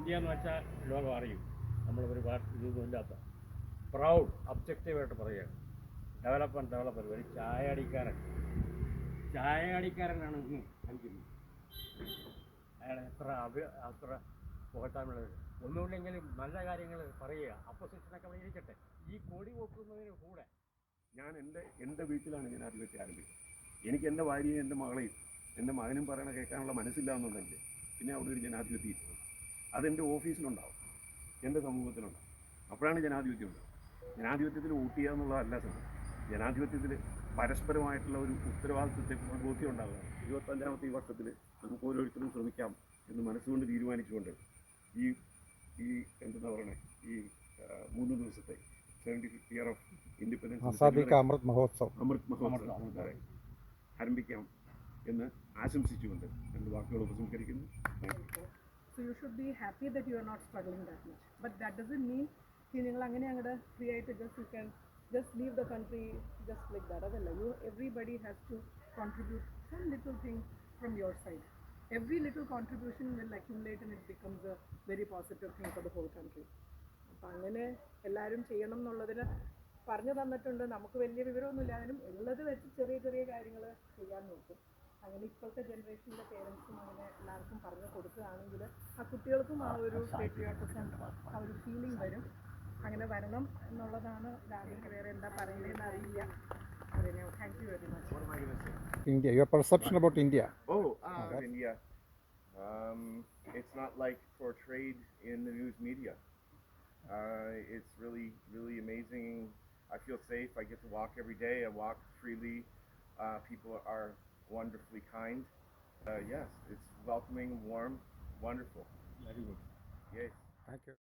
India എന്ന് വെച്ചാൽ ലോകം അറിയും. നമ്മളൊരു ഇതൊന്നും ഇല്ലാത്ത പ്രൗഡ് ഒബ്ജക്റ്റീവായിട്ട് പറയുകയാണ്. ഡെവലപ്മെൻറ്റ് ഒരു ചായയടിക്കാരനാണ് ഇന്ന് ഭരിക്കുന്നത്. അയാൾ അത്ര പുകഴ്ത്താനുള്ളത് ഒന്നുമില്ലെങ്കിലും നല്ല കാര്യങ്ങൾ പറയുക. അപ്പോസിഷനൊക്കെ ഇരിക്കട്ടെ, ഈ കൊടി വെക്കുന്നതിന് കൂടെ എൻ്റെ വീട്ടിലാണ് ജനാധിപത്യം ആരംഭിക്കുന്നത്. എനിക്ക് എൻ്റെ ഭാര്യയും എൻ്റെ മകളെയും എൻ്റെ മകനും പറയണ കേൾക്കാനുള്ള മനസ്സില്ല എന്നുണ്ടെങ്കിൽ പിന്നെ അവിടെ ഒരു ജനാധിപത്യം ഇല്ല. അതെൻ്റെ ഓഫീസിലുണ്ടാവും, എൻ്റെ സമൂഹത്തിലുണ്ടാവും. അപ്പോഴാണ് ജനാധിപത്യം ഉണ്ടാവും. ജനാധിപത്യത്തിൽ വോട്ട് ചെയ്യുക എന്നുള്ളതല്ല ശ്രമം. ജനാധിപത്യത്തിൽ പരസ്പരമായിട്ടുള്ള ഒരു ഉത്തരവാദിത്വത്തെ ബോധ്യം ഉണ്ടാകുക. 25ാമത്തെ ഈ വർഷത്തിൽ നമുക്ക് ഓരോരുത്തരും ശ്രമിക്കാം എന്ന് മനസ്സുകൊണ്ട് തീരുമാനിച്ചുകൊണ്ട് ഈ എന്താ പറയണേ, ഈ 3 ദിവസത്തെ 75th year of independence Amrit Mahotsav ആരംഭിക്കാം എന്ന് ആശംസിച്ചുകൊണ്ട് എൻ്റെ വാക്കുകൾ ഉപസംഹരിക്കുന്നു. So you should be happy that you are not struggling that much. But that doesn't mean നിങ്ങൾ അങ്ങനെ അങ്ങോട്ട് ഫ്രീ ആയിട്ട് you can just leave the country just like that. അതല്ല, everybody has to contribute some little thing from your side. Every little contribution will accumulate and it becomes a very positive thing for the whole country. അപ്പം അങ്ങനെ എല്ലാവരും ചെയ്യണം എന്നുള്ളതിന് പറഞ്ഞു തന്നിട്ടുണ്ട്. നമുക്ക് വലിയ വിവരമൊന്നുമില്ലാലും ഉള്ളത് വെച്ച് ചെറിയ ചെറിയ കാര്യങ്ങൾ ചെയ്യാൻ നോക്കും. അങ്ങനെ ഇപ്പോഴത്തെ ജനറേഷനിലെ പേരൻസും അങ്ങനെ എല്ലാവർക്കും പറഞ്ഞു കൊടുക്കുകയാണെങ്കിൽ ആ കുട്ടികൾക്കും ആ ഒരു പേട്രിയോട്ടിസം, ആ ഒരു ഫീലിംഗ് വരും. അങ്ങനെ വരണം എന്നുള്ളതാണ് ആദ്യം. വേറെ എന്താ പറയുന്നതെന്ന് അറിയില്ല. Thank you very much. What am I going to say? India, your perception about India. India. It's not like portrayed in the news media. It's really, really amazing. I feel safe. I get to walk every day. I walk freely. People are wonderfully kind. Yes, it's welcoming, warm, wonderful. Very good. Yes. Thank you.